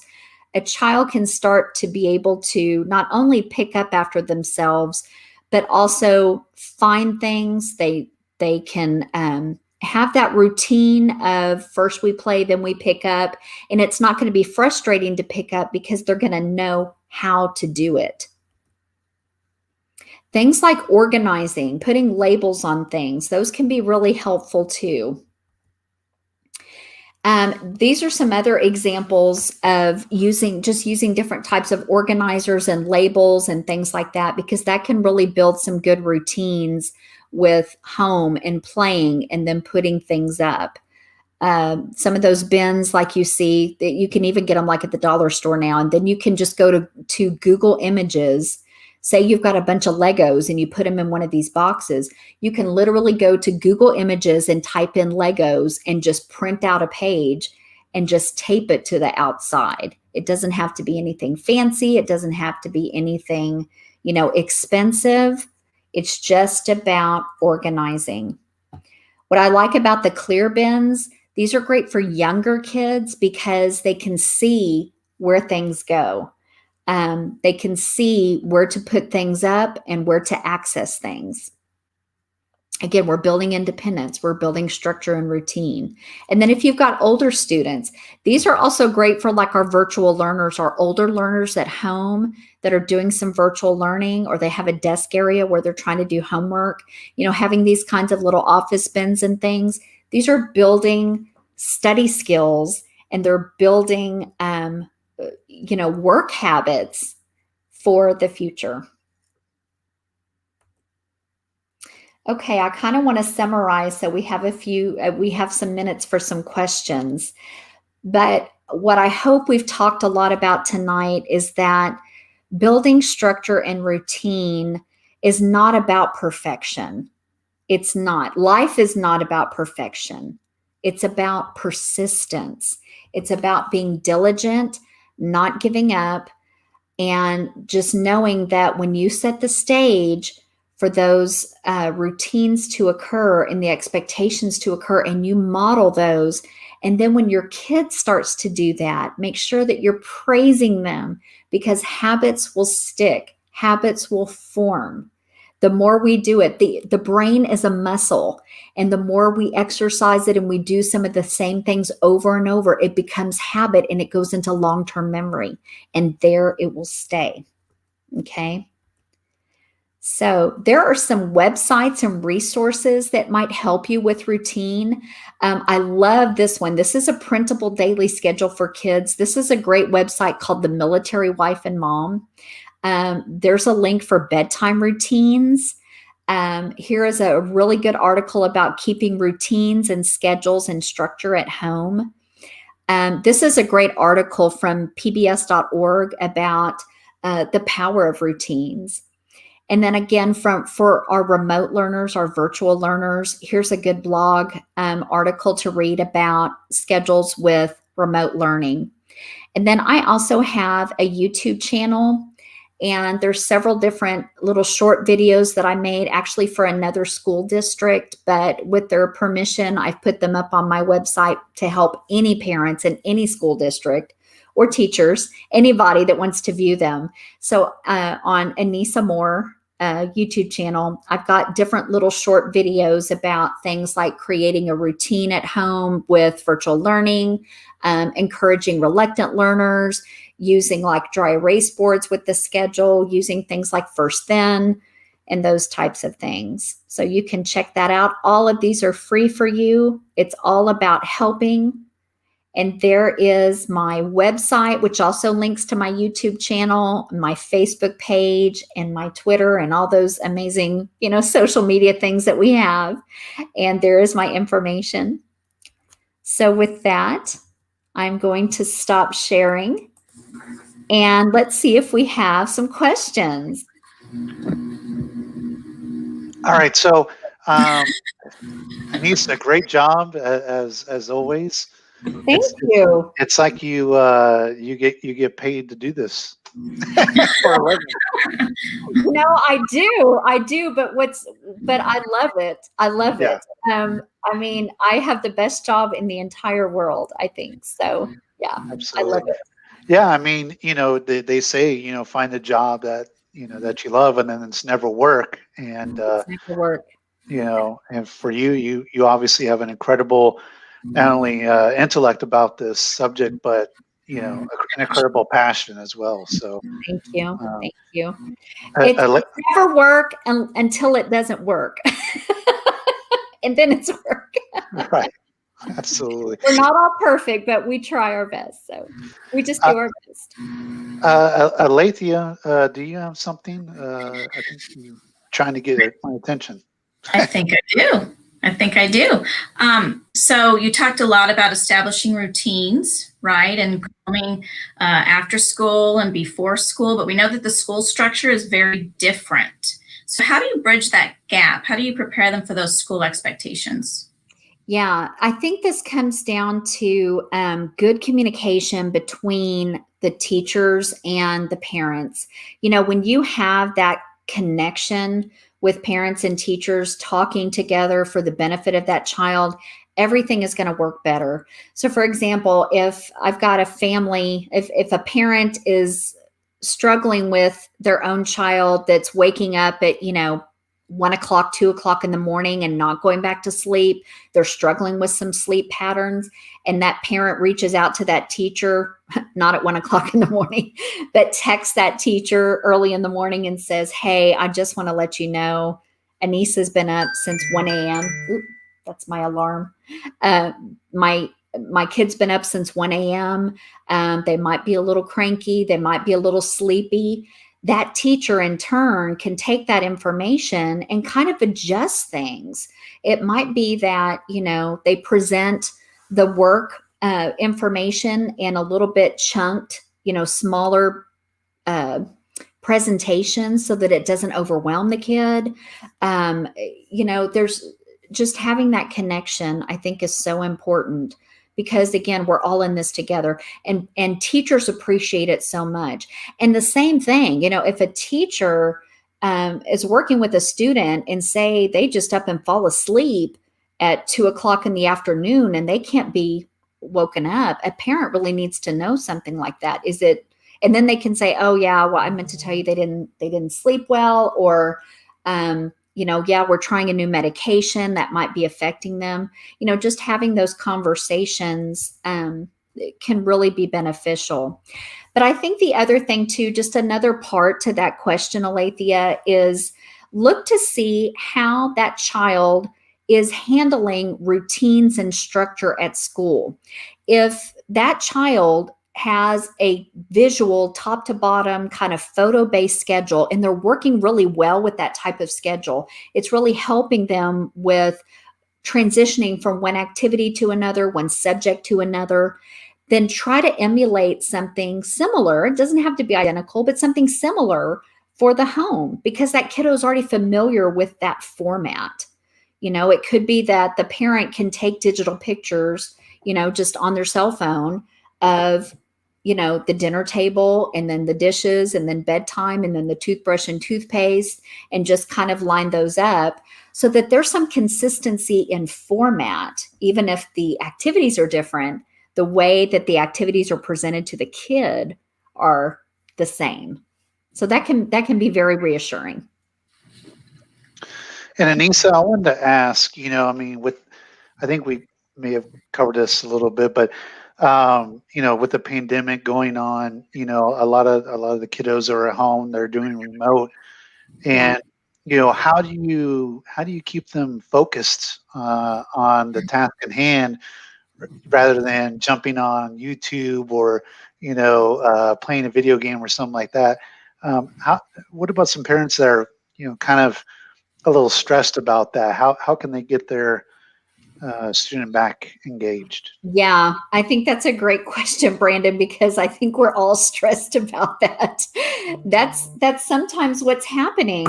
a child can start to be able to not only pick up after themselves, but also find things. They can have that routine of first we play, then we pick up. And it's not going to be frustrating to pick up, because they're going to know how to do it. Things like organizing, putting labels on things, those can be really helpful too. These are some other examples of using different types of organizers and labels and things like that, because that can really build some good routines with home and playing and then putting things up. Some of those bins, like you see, that you can even get them like at the dollar store now, and then you can just go to Google Images. Say you've got a bunch of Legos and you put them in one of these boxes. You can literally go to Google Images and type in Legos and just print out a page and just tape it to the outside. It doesn't have to be anything fancy. It doesn't have to be anything, expensive. It's just about organizing. What I like about the clear bins, these are great for younger kids because they can see where things go. They can see where to put things up and where to access things. Again, we're building independence. We're building structure and routine. And then if you've got older students, these are also great for like our virtual learners, our older learners at home that are doing some virtual learning, or they have a desk area where they're trying to do homework. Having these kinds of little office bins and things, these are building study skills, and they're building work habits for the future. Okay, I kind of want to summarize so we have some minutes for some questions. But what I hope we've talked a lot about tonight is that building structure and routine is not about perfection. It's not. Life is not about perfection. It's about persistence. It's about being diligent, not giving up, and just knowing that when you set the stage for those routines to occur and the expectations to occur, and you model those, and then when your kid starts to do that, make sure that you're praising them, because habits will stick, habits will form. The more we do it, the brain is a muscle, and the more we exercise it and we do some of the same things over and over, it becomes habit and it goes into long-term memory, and there it will stay. Okay. So there are some websites and resources that might help you with routine. I love this one. This is a printable daily schedule for kids. This is a great website called The Military Wife and Mom. There's a link for bedtime routines. Here is a really good article about keeping routines and schedules and structure at home. This is a great article from pbs.org about the power of routines. And then again, for our remote learners, our virtual learners, here's a good blog article to read about schedules with remote learning. And then I also have a YouTube channel, and there's several different little short videos that I made actually for another school district, but with their permission, I've put them up on my website to help any parents in any school district or teachers, anybody that wants to view them. So on Anissa Moore YouTube channel, I've got different little short videos about things like creating a routine at home with virtual learning, encouraging reluctant learners, using like dry erase boards with the schedule, using things like First Then, and those types of things. So you can check that out. All of these are free for you. It's all about helping. And there is my website, which also links to my YouTube channel, my Facebook page, and my Twitter, and all those amazing, social media things that we have. And there is my information. So with that, I'm going to stop sharing. And let's see if we have some questions. All right. So, Anissa, great job as always. Thank you. It's like you get paid to do this for a living. No, I do, but I love it. I love it. I mean, I have the best job in the entire world, I think. So yeah, absolutely. I love it. Yeah, I mean, they say, find a job that that you love, and then it's never work. And it's never work. And for you obviously have an incredible, not only intellect about this subject, but an incredible passion as well. So thank you. Thank you. It never work until it doesn't work. And then it's work. Right. Absolutely. We're not all perfect, but we try our best. So we just do our best. Alethea, do you have something? I think you're trying to get my attention. I think I do. So you talked a lot about establishing routines, right? And growing after school and before school, but we know that the school structure is very different. So how do you bridge that gap? How do you prepare them for those school expectations? Yeah, I think this comes down to good communication between the teachers and the parents. When you have that connection with parents and teachers talking together for the benefit of that child, everything is going to work better. So for example, if I've got a family, if a parent is struggling with their own child that's waking up at, 1 o'clock, 2 o'clock in the morning and not going back to sleep, they're struggling with some sleep patterns, and that parent reaches out to that teacher, not at 1 o'clock in the morning, but texts that teacher early in the morning and says, hey, I just want to let you know, Anissa's been up since 1 a.m. Oop, that's my alarm. My kid's been up since 1 a.m. They might be a little cranky. They might be a little sleepy. That teacher in turn can take that information and kind of adjust things. It might be that, they present the work information in a little bit chunked, smaller presentations so that it doesn't overwhelm the kid. just having that connection, I think, is so important, because again, we're all in this together, and teachers appreciate it so much. And the same thing, if a teacher is working with a student and say they just up and fall asleep at 2 o'clock in the afternoon and they can't be woken up, a parent really needs to know something like that. And then they can say, oh yeah, well, I meant to tell you they didn't sleep well, or yeah, we're trying a new medication that might be affecting them. Just having those conversations can really be beneficial. But I think the other thing too, just another part to that question, Alethea, is look to see how that child is handling routines and structure at school. If that child has a visual top to bottom kind of photo-based schedule and they're working really well with that type of schedule, it's really helping them with transitioning from one activity to another, one subject to another. Then try to emulate something similar. It doesn't have to be identical, but something similar for the home, because that kiddo is already familiar with that format. It could be that the parent can take digital pictures, just on their cell phone of the dinner table, and then the dishes, and then bedtime, and then the toothbrush and toothpaste, and just kind of line those up so that there's some consistency in format. Even if the activities are different, the way that the activities are presented to the kid are the same. So that can be very reassuring. And Anissa, I wanted to ask, I think we may have covered this a little bit, but with the pandemic going on, a lot of the kiddos are at home, they're doing remote, and how do you keep them focused on the task at hand rather than jumping on YouTube or playing a video game or something like that? What about some parents that are kind of a little stressed about that? How can they get their student back engaged? Yeah, I think that's a great question, Brandon, because I think we're all stressed about that. That's sometimes what's happening.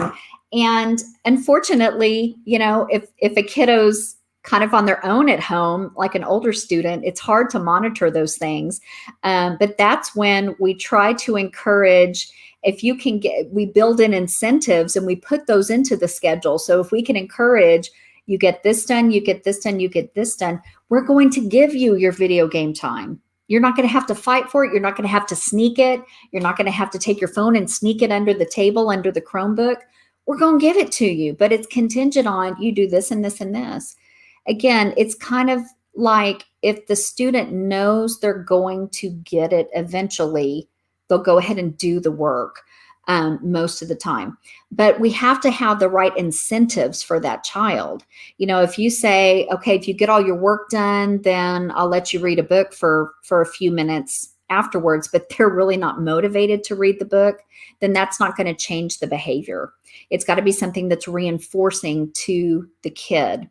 And unfortunately, if a kiddo's kind of on their own at home, like an older student, it's hard to monitor those things. But that's when we try to encourage, if you can we build in incentives and we put those into the schedule. So if we can encourage, you get this done, you get this done, you get this done, we're going to give you your video game time. You're not going to have to fight for it. You're not going to have to sneak it. You're not going to have to take your phone and sneak it under the table, under the Chromebook. We're going to give it to you, but it's contingent on you do this and this and this. Again, it's kind of like if the student knows they're going to get it eventually, they'll go ahead and do the work most of the time. But we have to have the right incentives for that child. If you say, okay, if you get all your work done, then I'll let you read a book for a few minutes afterwards, but they're really not motivated to read the book, then that's not going to change the behavior. It's got to be something that's reinforcing to the kid.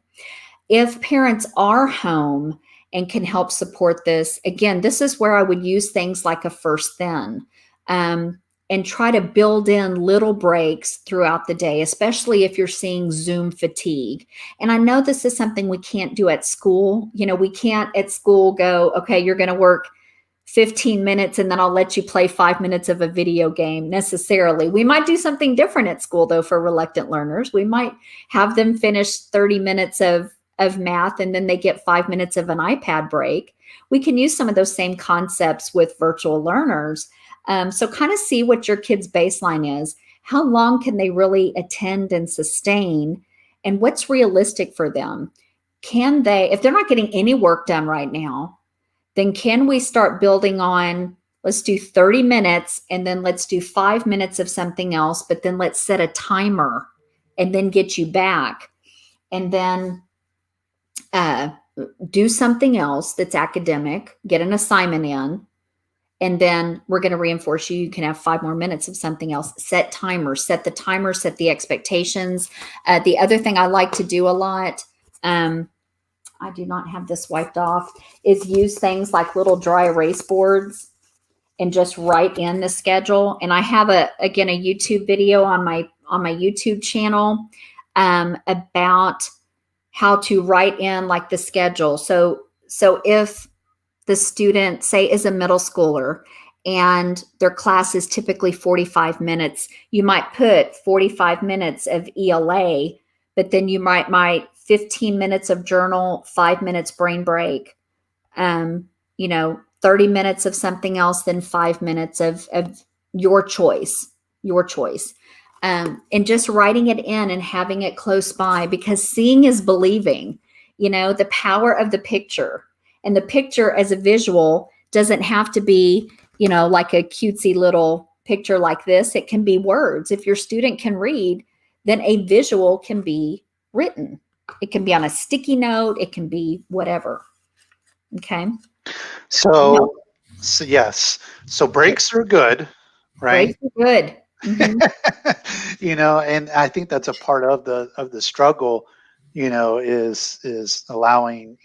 If parents are home and can help support this, again, this is where I would use things like a first then, and try to build in little breaks throughout the day, especially if you're seeing Zoom fatigue. And I know this is something we can't do at school. We can't at school go, okay, you're going to work 15 minutes and then I'll let you play 5 minutes of a video game necessarily. We might do something different at school though for reluctant learners. We might have them finish 30 minutes of math and then they get 5 minutes of an iPad break. We can use some of those same concepts with virtual learners. So kind of see what your kid's baseline is. How long can they really attend and sustain? And what's realistic for them? Can they, if they're not getting any work done right now, then can we start building on, let's do 30 minutes and then let's do 5 minutes of something else, but then let's set a timer and then get you back. And then do something else that's academic, get an assignment in, and then we're going to reinforce you. You can have 5 more minutes of something else. Set timers, set the timer, set the expectations. The other thing I like to do a lot, I do not have this wiped off, is use things like little dry erase boards and just write in the schedule. And I have a YouTube video on my YouTube channel about how to write in like the schedule. So if the student, say, is a middle schooler and their class is typically 45 minutes, you might put 45 minutes of ELA, but then you might 15 minutes of journal, 5 minutes brain break, 30 minutes of something else, then 5 minutes of your choice. And just writing it in and having it close by, because seeing is believing, the power of the picture. And the picture as a visual doesn't have to be, like a cutesy little picture like this. It can be words. If your student can read, then a visual can be written. It can be on a sticky note. It can be whatever. Okay. So yes. So breaks are good, right? Breaks are good. Mm-hmm. And I think that's a part of the struggle, is allowing,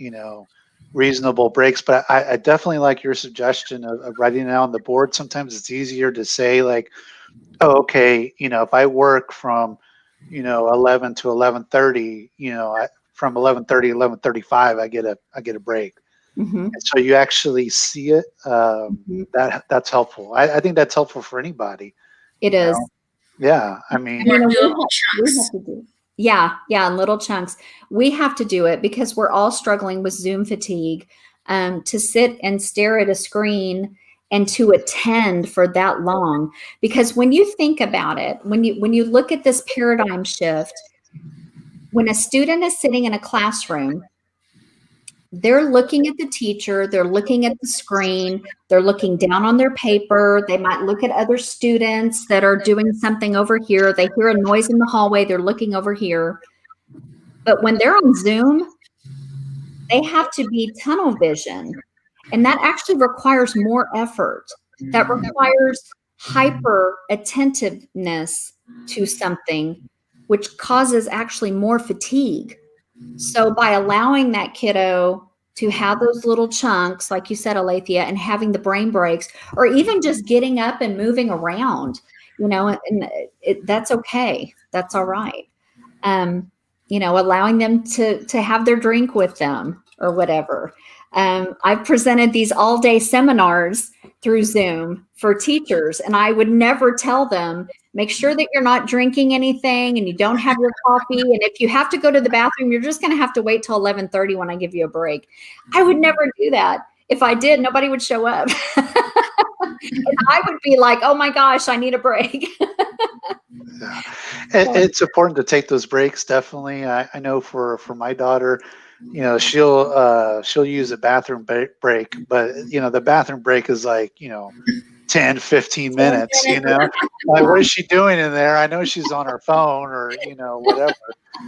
reasonable breaks. But I definitely like your suggestion of writing it out on the board. Sometimes it's easier to say like, oh, okay, if I work from, 11 to 11:30, from 11:30 to 11:35, I get a break. Mm-hmm. And so you actually see it. That's helpful. I think that's helpful for anybody. It is. Yeah. I mean, More doable chunks. Yeah, in little chunks. We have to do it because we're all struggling with Zoom fatigue. To sit and stare at a screen and to attend for that long. Because when you think about it, when you look at this paradigm shift, when a student is sitting in a classroom, they're looking at the teacher, they're looking at the screen, they're looking down on their paper, they might look at other students that are doing something over here, they hear a noise in the hallway, they're looking over here. But when they're on Zoom, they have to be tunnel vision. And that actually requires more effort. That requires hyper attentiveness to something, which causes actually more fatigue. So by allowing that kiddo to have those little chunks, like you said, Alethea, and having the brain breaks, or even just getting up and moving around, that's okay. That's all right. Allowing them to have their drink with them or whatever. I've presented these all-day seminars through Zoom for teachers, and I would never tell them, make sure that you're not drinking anything and you don't have your coffee. And if you have to go to the bathroom, you're just going to have to wait till 11:30 when I give you a break. I would never do that. If I did, nobody would show up. And I would be like, oh my gosh, I need a break. Yeah. It's important to take those breaks. Definitely. I know for my daughter, she'll use a bathroom break, but the bathroom break is like, 10, 15 minutes, like, what is she doing in there? I know she's on her phone or, whatever.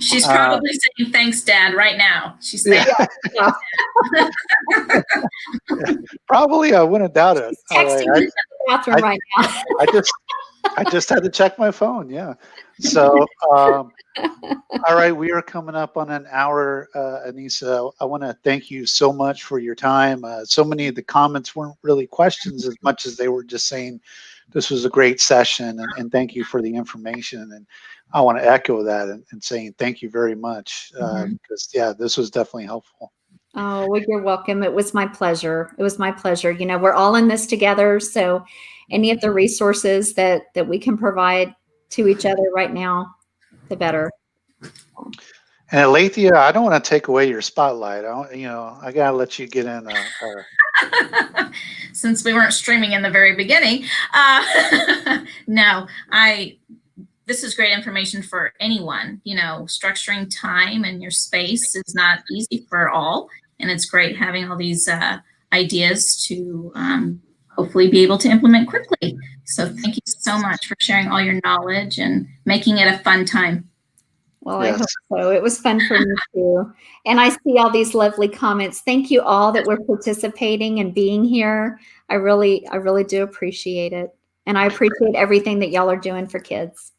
She's probably saying, thanks, Dad, right now. She's saying, yeah. Probably, I wouldn't doubt it. Texting in the bathroom right now. I just had to check my phone. Yeah. So, all right, we are coming up on an hour, Anissa. I want to thank you so much for your time. So many of the comments weren't really questions as much as they were just saying this was a great session and thank you for the information. And I want to echo that and saying thank you very much because, this was definitely helpful. Oh, well, you're welcome. It was my pleasure. We're all in this together. So any of the resources that we can provide to each other right now, the better. And Alethea, I don't want to take away your spotlight. I gotta let you get in. Since we weren't streaming in the very beginning, no, this is great information for anyone. Structuring time and your space is not easy for all, and it's great having all these ideas to hopefully be able to implement quickly. So thank you so much for sharing all your knowledge and making it a fun time. Well, yes. I hope so. It was fun for me too. And I see all these lovely comments. Thank you all that were participating and being here. I really do appreciate it. And I appreciate everything that y'all are doing for kids.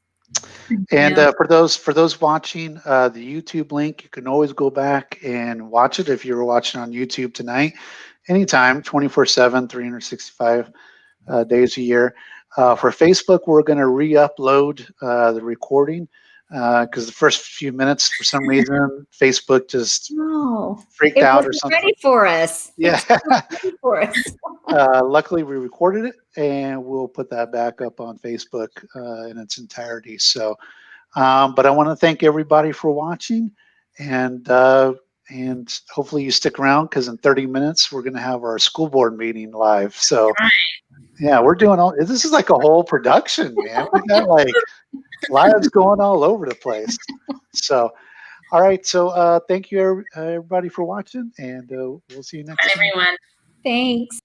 And for those watching the YouTube link, you can always go back and watch it if you were watching on YouTube tonight, anytime, 24/7, 365 days a year. For Facebook, we're going to re-upload the recording because the first few minutes, for some reason, Facebook just No, freaked it out or wasn't something. ready for us. Yeah. It wasn't ready for us. Luckily, we recorded it, and we'll put that back up on Facebook in its entirety. So, but I want to thank everybody for watching, and hopefully you stick around, because in 30 minutes we're going to have our school board meeting live. So, yeah, we're doing all. This is like a whole production, man. We got like lives going all over the place. So, all right. So, thank you everybody for watching, and we'll see you next Bye, time. everyone. Thanks.